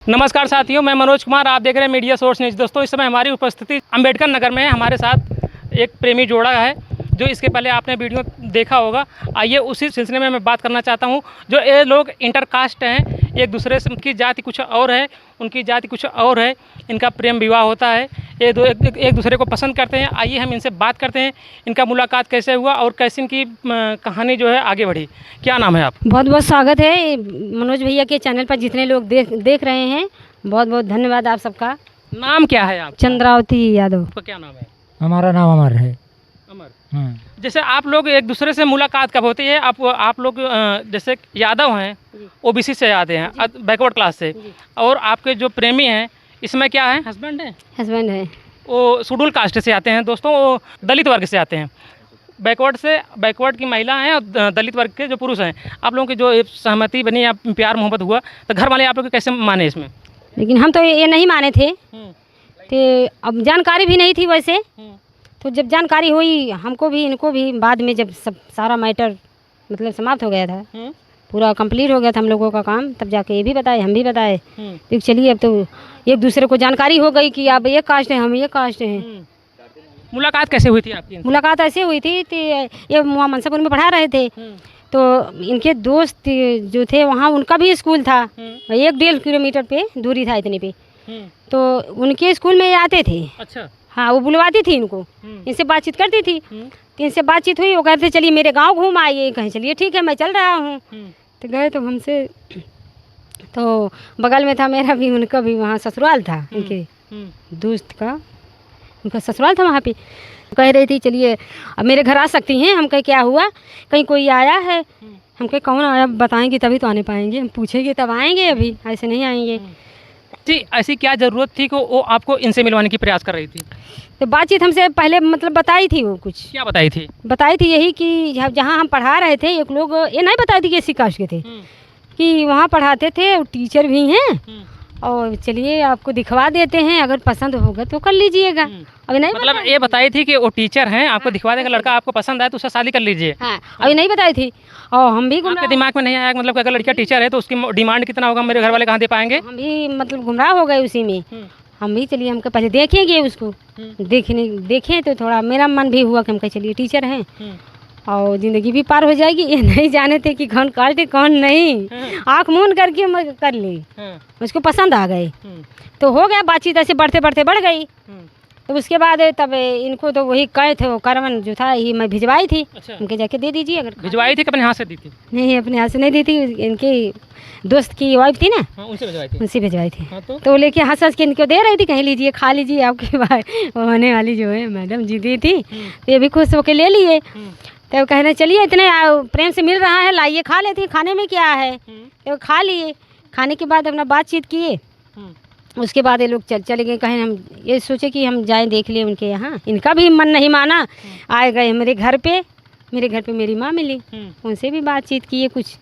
नमस्कार साथियों, मैं मनोज कुमार, आप देख रहे हैं मीडिया सोर्स न्यूज़। दोस्तों, इस समय हमारी उपस्थिति अंबेडकर नगर में है। हमारे साथ एक प्रेमी जोड़ा है जो इसके पहले आपने वीडियो देखा होगा। आइए उसी सिलसिले में मैं बात करना चाहता हूं। जो ये लोग इंटरकास्ट हैं, एक दूसरे से, उनकी जाति कुछ और है, उनकी जाति कुछ और है, इनका प्रेम विवाह होता है, ये एक दूसरे को पसंद करते हैं। आइए हम इनसे बात करते हैं, इनका मुलाकात कैसे हुआ और कैसे इनकी कहानी जो है आगे बढ़ी। क्या नाम है आप? बहुत बहुत स्वागत है मनोज भैया के चैनल पर। जितने लोग देख रहे हैं, बहुत बहुत धन्यवाद आप सबका। नाम क्या है आप? चंद्रावती यादव। आपका क्या नाम है? हमारा नाम अमर है। अमर। जैसे आप लोग एक दूसरे से मुलाकात कब होती है? आप लोग जैसे यादव हैं, ओबीसी से आते हैं, बैकवर्ड क्लास से, और आपके जो प्रेमी हैं इसमें क्या है? हस्बैंड है? हस्बैंड है। वो शेड्यूल कास्ट से आते हैं दोस्तों, वो दलित वर्ग से आते हैं। बैकवर्ड की महिला हैं और दलित वर्ग के जो पुरुष हैं। आप लोगों की जो सहमति बनी या प्यार मोहब्बत हुआ, तो घर वाले आप लोग कैसे माने इसमें? लेकिन हम तो ये नहीं माने थे। तो अब जानकारी भी नहीं थी वैसे। तो जब जानकारी हुई हमको भी इनको भी, बाद में जब सब सारा मैटर मतलब समाप्त हो गया था, पूरा कंप्लीट हो गया था हम लोगों का काम, तब जाके ये भी बताए, हम भी बताए। तो चलिए अब तो एक दूसरे को जानकारी हो गई कि आप ये कास्ट हैं, हम ये कास्ट हैं। मुलाकात कैसे हुई थी आपकी? मुलाकात ऐसे हुई थी कि ये वहाँ मनसापुर में पढ़ा रहे थे, तो इनके दोस्त जो थे वहाँ, उनका भी स्कूल था, 1-1.5 किलोमीटर पे दूरी था इतने पे। तो उनके स्कूल में ये आते थे। अच्छा। हाँ, वो बुलवाती थी इनको, इनसे बातचीत करती थी। तो इनसे बातचीत हुई, वो कहते चलिए मेरे गांव घूम आइए। कहें चलिए ठीक है, मैं चल रहा हूँ। तो गए तो हमसे, तो बगल में था मेरा भी, उनका भी वहाँ ससुराल था, उनके दोस्त का उनका ससुराल था वहाँ पे। कह रही थी चलिए अब मेरे घर आ सकती हैं। हम कहे क्या हुआ? कहीं कोई आया है? हम कहे कौन आया, बताएंगे तभी तो आने पाएंगे, हम पूछेंगे तब आएंगे, अभी ऐसे नहीं आएंगे। जी, ऐसी क्या ज़रूरत थी कि वो आपको इनसे मिलवाने की प्रयास कर रही थी? तो बातचीत हमसे पहले मतलब बताई थी वो कुछ। क्या बताई थी? बताई थी यही कि जहाँ हम पढ़ा रहे थे, एक लोग ये नहीं बताई थी कि एसी कास्ट के थे, कि वहाँ पढ़ाते थे, टीचर भी हैं, और चलिए आपको दिखवा देते हैं, अगर पसंद होगा तो कर लीजिएगा। अभी नहीं मतलब ये बताई थी कि वो टीचर हैं, आपको दिखवा देगा, लड़का आपको पसंद आए तो उससे शादी कर लीजिए। हाँ, अभी नहीं बताई थी। और हम भी आपके दिमाग में नहीं आया मतलब अगर लड़का टीचर है तो उसकी डिमांड कितना होगा, मेरे घर वाले कहाँ दे पाएंगे? हम भी मतलब गुमराह हो गए उसी में। हम भी चलिए हमको पहले देखेंगे उसको, देखें तो थोड़ा मेरा मन भी हुआ कि हम कहे चलिए टीचर हैं और ज़िंदगी भी पार हो जाएगी। ये नहीं जाने थे कि कौन कास्ट है कौन नहीं। आँख मूंद करके मैं कर ली, उसको पसंद आ गए तो हो गया। बातचीत ऐसे बढ़ते बढ़ते बढ़ गई। तो उसके बाद तब इनको तो वही कहे थे, वो करवन जो था ये मैं भिजवाई थी। अच्छा। उनके जाके दे दीजिए। अगर भिजवाई थी कि अपने हाथ से दी थी? नहीं, अपने हाथ से नहीं दी थी, इनके दोस्त की वाइफ थी ना, उनसे भिजवाई थी। उनसे भिजवाई थी। हाँ, तो लेके हंस हंस के इनको दे रही थी, कहीं लीजिए खा लीजिए, आपकी होने वाली जो है मैडम जी दी थी। तो ये भी खुश होकर ले लिए। तो कहने चलिए इतने प्रेम से मिल रहा है, लाइए खा लेते हैं, खाने में क्या है। तो खा लिए। खाने के बाद अपना बातचीत किए। उसके बाद ये लोग चले गए। कहें हम ये सोचे कि हम जाएं देख लें उनके यहाँ। इनका भी मन नहीं माना, आए गए मेरे घर पे मेरी माँ मिली, उनसे भी बातचीत किए कुछ।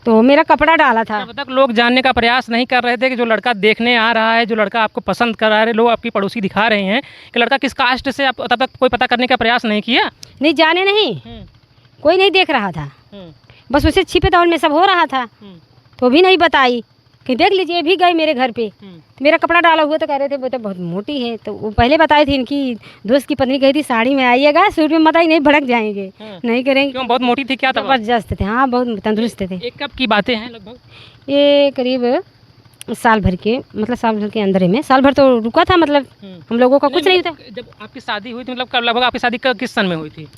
तो मेरा कपड़ा डाला था। तब तक लोग जानने का प्रयास नहीं कर रहे थे कि जो लड़का देखने आ रहा है, जो लड़का आपको पसंद कर रहा है, लोग आपकी पड़ोसी दिखा रहे हैं कि लड़का किस कास्ट से, आप तब तक कोई पता करने का प्रयास नहीं किया? नहीं, जाने नहीं, कोई नहीं देख रहा था, बस उसे छिपे तौर में सब हो रहा था। तो भी नहीं बताई कि देख लीजिए। भी गए मेरे घर पे, तो मेरा कपड़ा डाला हुआ, तो कह रहे थे वो तो बहुत मोटी है। तो वो पहले बताई थी, इनकी दोस्त की पत्नी कही थी साड़ी में आइएगा, सूट में मत आई, नहीं भड़क जाएंगे, नहीं करेंगे। क्यों, बहुत मोटी थी क्या? जबरदस्त थे, हाँ बहुत तंदुरुस्त थे। एक कब की बातें हैं लगभग? ये करीब साल भर के, मतलब साल भर के अंदर में, साल भर तो रुका था, मतलब हम लोगों का कुछ नहीं था। जब आपकी शादी हुई थी, मतलब कब लगभग आपकी शादी किस सन में हुई थी?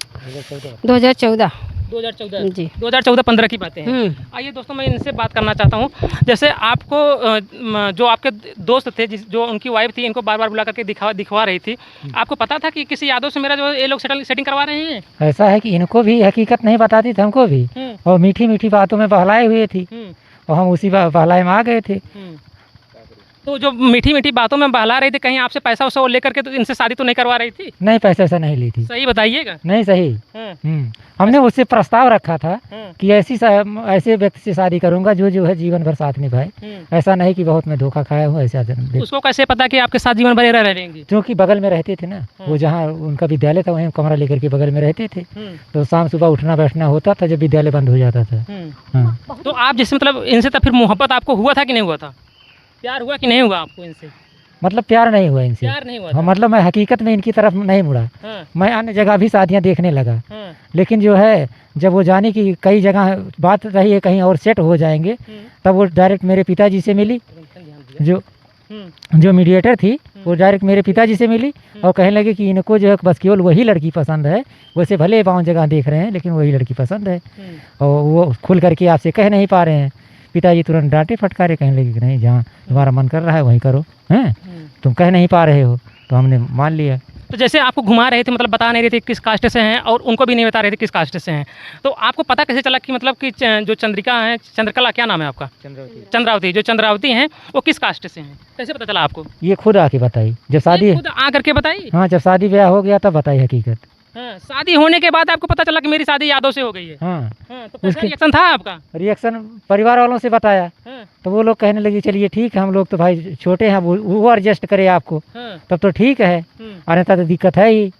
2014 जी, 2014-15 की बातें हैं। आइए दोस्तों, मैं इनसे बात करना चाहता हूँ। जैसे आपको जो आपके दोस्त थे, जो उनकी वाइफ थी, इनको बार बार बुला करके दिखवा रही थी, आपको पता था कि किसी यादव से मेरा जो ये लोग सेटिंग करवा रहे हैं? ऐसा है कि इनको भी हकीकत नहीं बताती थी, हमको भी, और मीठी मीठी बातों में बहलाए हुए थी, और हम उसी बहलाए में आ गए थे। तो जो मीठी मीठी बातों में बहला रही थी, कहीं आपसे पैसा वैसा वो लेकर के तो इनसे शादी तो नहीं करवा रही थी? नहीं, पैसा ऐसा नहीं ली थी। सही बताइएगा। नहीं, सही। हमने उससे प्रस्ताव रखा था कि ऐसे व्यक्ति से शादी करूंगा जो है जीवन भर साथ निभाए। ऐसा नहीं कि बहुत मैं धोखा खाया हूँ, ऐसा नहीं। उसको कैसे पता कि आपके साथ जीवन भर रहेंगे? क्योंकि बगल में रहते थे ना, वो जहाँ उनका विद्यालय था वहीं कमरा लेकर के बगल में रहते थे। तो शाम सुबह उठना बैठना होता था जब विद्यालय बंद हो जाता था। तो आप जैसे मतलब इनसे तो फिर मोहब्बत आपको हुआ था कि नहीं हुआ था? प्यार हुआ कि नहीं हुआ आपको इनसे? मतलब प्यार नहीं हुआ इनसे। प्यार नहीं हुआ हाँ, था? मतलब मैं हकीकत में इनकी तरफ नहीं मुड़ा। हाँ, मैं अन्य जगह भी शादियाँ देखने लगा, हाँ, लेकिन जो है जब वो जाने की कई जगह बात रही है कहीं और सेट हो जाएंगे, तब वो डायरेक्ट मेरे पिताजी से मिली। जो मीडिएटर थी वो डायरेक्ट मेरे पिताजी से मिली और कहने लगे कि इनको जो है बस केवल वही लड़की पसंद है, वैसे भले 52 जगह देख रहे हैं लेकिन वही लड़की पसंद है। और वो खुल करके आपसे कह नहीं पा रहे हैं। पिताजी तुरंत डांटे फटकारे, कहने लगे कि नहीं, जहाँ तुम्हारा मन कर रहा है वहीं करो, हैं तुम कह नहीं पा रहे हो। तो हमने मान लिया। तो जैसे आपको घुमा रहे थे, मतलब बता नहीं रहे थे किस कास्ट से हैं और उनको भी नहीं बता रहे थे किस कास्ट से हैं, तो आपको पता कैसे चला कि मतलब कि जो चंद्रिका है, चंद्रकला क्या नाम है आपका? चंद्रावती। जो चंद्रावती हैं वो किस कास्ट से हैं, कैसे पता चला आपको? ये खुद आके बताई जब शादी। खुद आ करके बताई? हाँ, जब शादी ब्याह हो गया तब बताई हकीकत। हाँ, शादी होने के बाद आपको पता चला कि मेरी शादी यादव से हो गई है? हाँ, हाँ, तो कैसा रिएक्शन था आपका? रिएक्शन परिवार वालों से बताया। हाँ, तो वो लोग कहने लगे चलिए ठीक है, हम लोग तो भाई छोटे हैं, वो एडजस्ट करे आपको, हाँ, तब तो ठीक है, अन्यथा तो दिक्कत है ही।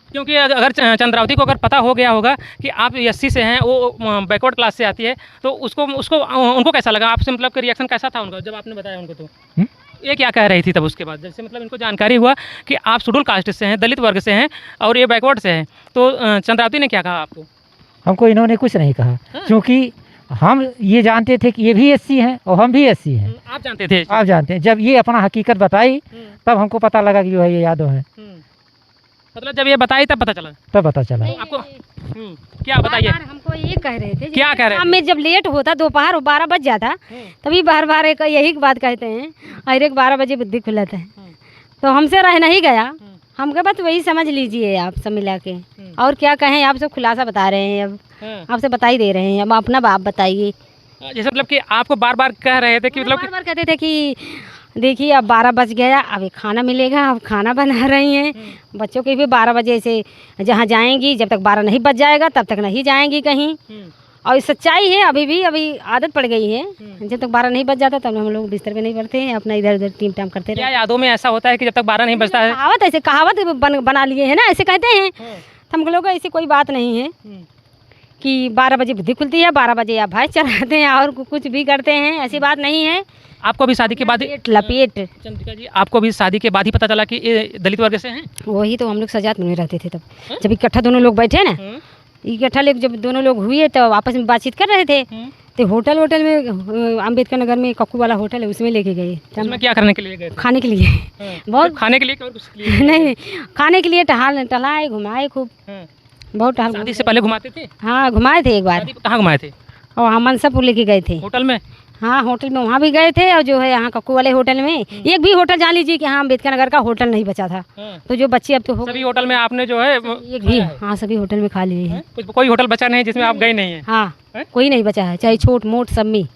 क्योंकि अगर चंद्रावती को अगर पता हो गया होगा कि आप एससी से हैं, वो बैकवर्ड क्लास से आती है, तो उसको उनको कैसा लगा आपसे, मतलब कि रिएक्शन कैसा था उनका जब आपने बताया उनको? तो ये क्या कह रही थी तब उसके बाद, जैसे मतलब इनको जानकारी हुआ कि आप शेड्यूल कास्ट से हैं, दलित वर्ग से हैं और ये बैकवर्ड से हैं, तो चंद्रावती ने क्या कहा आपको? हमको इन्होंने कुछ नहीं कहा, क्योंकि हम ये जानते थे कि ये भी एससी हैं और हम भी एससी हैं। आप जानते थे? आप जानते हैं। जब ये अपना हकीकत बताई तब हमको पता लगा कि जो है ये यादव है। मतलब जब ये बताई तब पता चला? तब पता चला। आपको क्या बताइए? हमको ये कह रहे थे, क्या कह रहे थे? शाम में जब लेट होता, दोपहर 12 बज जाता, तभी बार बार एक यही बात कहते हैं, अरे 12 बजे बुद्धि खुलत है। तो हमसे रह नहीं गया, हम कहे बस वही समझ लीजिए आप सब मिला के, और क्या कहें, आप सब खुलासा बता रहे हैं, अब आपसे बता ही दे रहे हैं, अब अपना बाप बताइए। जैसे मतलब कि आपको बार बार कह रहे थे कि मतलब बार बार कहते थे कि देखिए अब 12 बज गया, अब एक खाना मिलेगा, अब खाना बना रही हैं, बच्चों के भी 12 बजे से जहाँ जाएंगी, जब तक 12 नहीं बज जाएगा तब तक नहीं जाएंगी कहीं। और सच्चाई है, अभी आदत पड़ गई है, जब तक 12 नहीं बज जाता तब हम लोग बिस्तर पे नहीं पड़ते हैं, अपना इधर उधर टीम टाम करते क्या यादों में ऐसा होता है कि जब तक 12 नहीं बजता है? कहावत बना लिए है ना, ऐसे कहते हैं। तो हम लोग ऐसी कोई बात नहीं है कि 12 बजे बुद्धि खुलती है, 12 बजे आप भैंस चराते हैं और कुछ भी करते हैं, ऐसी बात नहीं है। आपको भी शादी के बाद लपेट चंद्रिका जी, आपको भी शादी के बाद ही पता चला कि ये दलित वर्ग से हैं? वही तो हम लोग सजात में रहते थे तब, जब इकट्ठा दोनों लोग बैठे ना, इकट्ठा लोग जब दोनों लोग हुए तो आपस में बातचीत कर रहे थे, तो होटल में अम्बेडकर नगर में कक्कू वाला होटल है, उसमें लेके गए। उसमें क्या करने के लिए गए? खाने के लिए। बहुत खाने के लिए और कुछ के लिए? नहीं, खाने के लिए टहलाए घुमाए खूब, बहुत टहल। शादी से पहले घुमाते थे? हाँ, घुमाए थे एक बार। कहाँ घुमाए थे? और हम मनसापुर लेके गए थे, होटल में। हाँ, होटल में वहाँ भी गए थे, और जो है यहाँ कक्कू वाले होटल में, एक भी होटल जान लीजिए कि हाँ अम्बेडकर नगर का होटल नहीं बचा था। तो जो बच्चे अब तो हो सभी होटल में आपने जो है एक भी, हाँ सभी होटल में खा लिए हैं। कोई होटल बचा नहीं जिसमें आप गए नहीं है? हाँ, कोई नहीं बचा है, चाहे छोट मोट सब में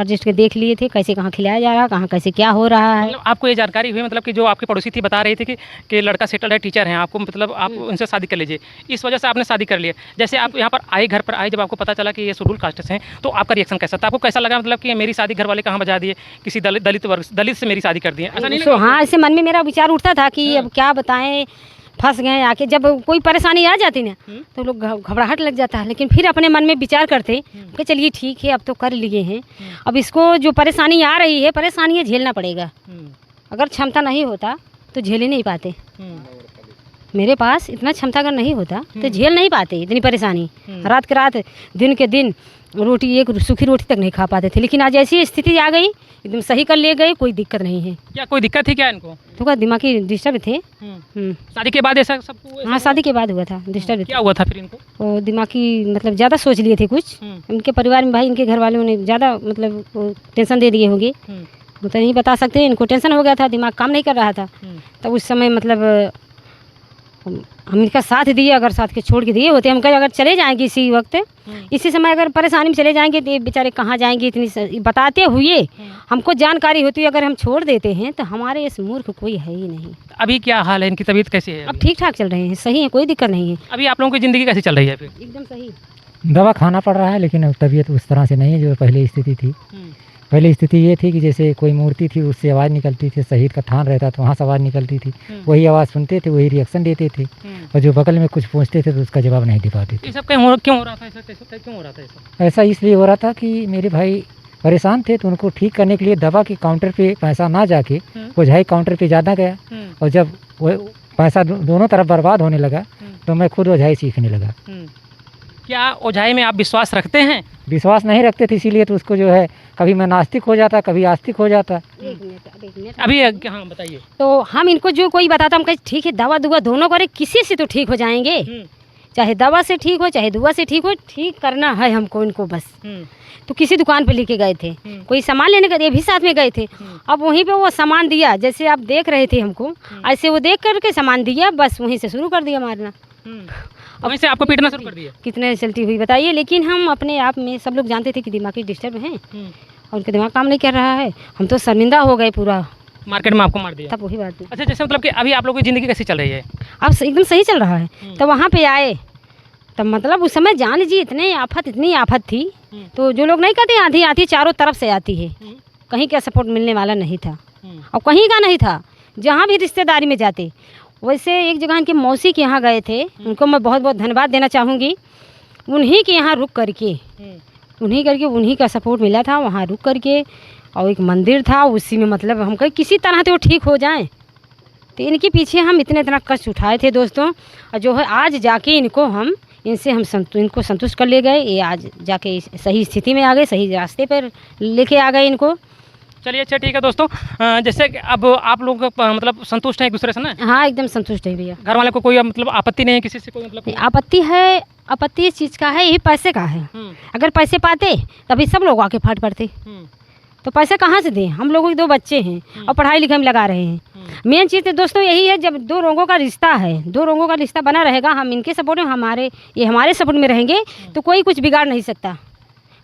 एडजस्ट के देख लिए थे, कैसे कहाँ खिलाया जा रहा है, कहाँ कैसे क्या हो रहा है। मतलब आपको ये जानकारी हुई, मतलब कि जो आपकी पड़ोसी थी बता रही थी कि लड़का सेटल्ड है, टीचर हैं, आपको मतलब आप उनसे शादी कर लीजिए, इस वजह से आपने शादी कर लिया। जैसे आप यहाँ पर आए, घर पर आए, जब आपको पता चला कि ये शेड्यूल कास्ट से हैं, तो आपका रिएक्शन कैसा था? आपको कैसा लगा, मतलब कि मेरी शादी घर वाले कहाँ बजा दिए, किसी दलित से मेरी शादी कर दी? ऐसा नहीं लगा? हाँ, ऐसे मन में मेरा विचार उठता था कि अब क्या बताएं, फंस गए आके। जब कोई परेशानी आ जाती ना तो लोग घबराहट लग जाता है, लेकिन फिर अपने मन में विचार करते कि चलिए ठीक है, अब तो कर लिए हैं, अब इसको जो परेशानी आ रही है, परेशानी झेलना पड़ेगा। अगर क्षमता नहीं होता तो झेल ही नहीं पाते। मेरे पास इतना क्षमता अगर नहीं होता तो झेल नहीं पाते इतनी परेशानी। रात के रात, दिन के दिन रोटी, एक सूखी रोटी तक नहीं खा पाते थे, लेकिन आज ऐसी स्थिति आ गई, एकदम सही कर ले गए, कोई दिक्कत नहीं है। क्या कोई दिक्कत थी क्या इनको? तो क्या दिमागी डिस्टर्ब थे। शादी के बाद ऐसा सब? हाँ, शादी के बाद हुआ था डिस्टर्ब। क्या हुआ था फिर इनको? वो दिमागी मतलब ज़्यादा सोच लिए थे कुछ, उनके परिवार में भाई, इनके घर वालों ने ज़्यादा मतलब टेंशन दे दिए होंगे, वो तो नहीं बता सकते, इनको टेंशन हो गया था, दिमाग काम नहीं कर रहा था। तो उस समय मतलब हम इनका साथ दिए, अगर साथ के छोड़ के दिए होते, हम कहे अगर चले जाएंगे इसी वक्त, इसी समय अगर परेशानी में चले जाएंगे तो ये बेचारे कहाँ जाएंगे, इतनी बताते हुए हमको जानकारी होती है, अगर हम छोड़ देते हैं तो हमारे इस मूर्ख कोई है ही नहीं। अभी क्या हाल है, इनकी तबीयत कैसी है? अब ठीक ठाक चल रहे हैं, सही है, कोई दिक्कत नहीं है। अभी आप लोगों की ज़िंदगी कैसी चल रही है फिर? एकदम सही। दवा खाना पड़ रहा है, लेकिन तबीयत उस तरह से नहीं है जो पहले स्थिति थी। पहले स्थिति ये थी कि जैसे कोई मूर्ति थी, उससे आवाज़ निकलती थी, शहीद का थान रहता तो वहाँ से आवाज़ निकलती थी, वही आवाज़ सुनते थे, वही रिएक्शन देते थे, और जो बगल में कुछ पूछते थे तो उसका जवाब नहीं दे पाते थे। ये सब क्यों हो रहा था? ऐसा क्यों हो रहा था? ऐसा इसलिए हो रहा था कि मेरे भाई परेशान थे, तो उनको ठीक करने के लिए दवा के काउंटर पे पैसा ना जाके ओझाई काउंटर पे ज़्यादा गया। और जब वो पैसा दोनों तरफ बर्बाद होने लगा तो मैं खुद ओझाई सीखने लगा। क्या ओझाई में आप विश्वास रखते हैं? विश्वास नहीं रखते थे, इसीलिए तो उसको जो है कभी मैं नास्तिक हो जाता, कभी आस्तिक हो जाता। अभी हाँ बताइए। तो हम इनको जो कोई बताता, हम कहे ठीक है दवा दुआ दोनों करे, किसी से तो ठीक हो जाएंगे, चाहे दवा से ठीक हो चाहे दुआ से ठीक हो, ठीक करना है हमको इनको बस। तो किसी दुकान पे लेके गए थे, कोई सामान लेने गए, ये भी साथ में गए थे। अब वहीं पे वो सामान दिया, जैसे आप देख रहे थे हमको, ऐसे वो देख करके सामान दिया, बस वहीं से शुरू कर दिया मारना। वहीं से आपको पीटना शुरू कर दिया? कितने चलती हुई बताइए। लेकिन हम अपने आप में सब लोग जानते थे कि दिमागी डिस्टर्ब हैं और उनका दिमाग काम नहीं कर रहा है। हम तो शर्मिंदा हो गए पूरा, मार्केट में आपको मार दिया। तब वही बात है। अच्छा, जैसे मतलब कि अभी आप लोगों की ज़िंदगी कैसी चल रही है? अब एकदम सही चल रहा है। तब वहाँ पे आए, तब मतलब उस समय जान लीजिए इतनी आफत थी। तो जो लोग नहीं कहते आंधी आती चारों तरफ से आती है, कहीं का सपोर्ट मिलने वाला नहीं था और कहीं का नहीं था। जहाँ भी रिश्तेदारी में जाते, वैसे एक जगह इनके मौसी के यहाँ गए थे, उनको मैं बहुत बहुत धन्यवाद देना चाहूँगी। उन्हीं के यहाँ रुक करके उन्हीं का सपोर्ट मिला था, वहाँ रुक करके। और एक मंदिर था, उसी में मतलब हम कहीं किसी तरह से वो ठीक हो जाएं। तो इनके पीछे हम इतना कष्ट उठाए थे दोस्तों, और जो है आज जाके इनको संतुष्ट कर ले गए। ये आज जाके सही स्थिति में आ गए, सही रास्ते पर लेके आ गए इनको। चलिए अच्छा ठीक है दोस्तों, जैसे कि अब आप लोग मतलब संतुष्ट हैं एक दूसरे से ना? हाँ एकदम संतुष्ट है भैया। घर वाले को कोई मतलब आपत्ति नहीं है किसी से? कोई मतलब आपत्ति है? आपत्ति इस चीज़ का है, यही पैसे का है। अगर पैसे पाते तभी सब लोग आके फाट पड़ते, तो पैसे कहाँ से दें? हम लोगों के 2 बच्चे हैं और पढ़ाई लिखाई में लगा रहे हैं। मेन चीज़ तो दोस्तों यही है, जब 2 लोगों का रिश्ता है, 2 लोगों का रिश्ता बना रहेगा, हम इनके सपोर्ट में हमारे सपोर्ट में रहेंगे तो कोई कुछ बिगाड़ नहीं सकता।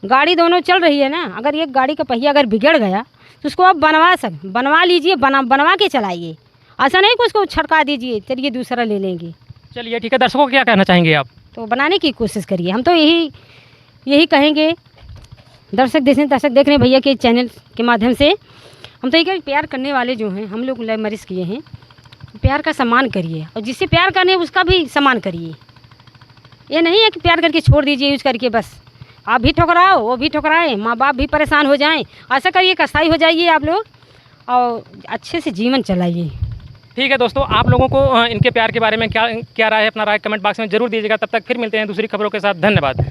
गाड़ी दोनों चल रही है ना, अगर एक गाड़ी का पहिया अगर बिगड़ गया तो उसको आप बनवा लीजिए, बनवा के चलाइए। ऐसा नहीं कि उसको छड़का दीजिए चलिए दूसरा ले लेंगे। चलिए ठीक है, दर्शकों को क्या कहना चाहेंगे आप? तो बनाने की कोशिश करिए, हम तो यही कहेंगे। दर्शक देख रहे हैं भैया के चैनल के माध्यम से, हम तो ये कहें प्यार करने वाले जो हैं, हम लोग लव मैरिज किए हैं, प्यार का सम्मान करिए और जिससे प्यार करने उसका भी सम्मान करिए। ये नहीं है कि प्यार करके छोड़ दीजिए यूज़ करके, बस आप भी ठुकराओ वो भी ठुकराए, माँ बाप भी परेशान हो जाएं। ऐसा करिए कसाई हो जाइए आप लोग और अच्छे से जीवन चलाइए। ठीक है दोस्तों, आप लोगों को इनके प्यार के बारे में क्या राय है, अपना राय कमेंट बॉक्स में जरूर दीजिएगा। तब तक फिर मिलते हैं दूसरी खबरों के साथ। धन्यवाद।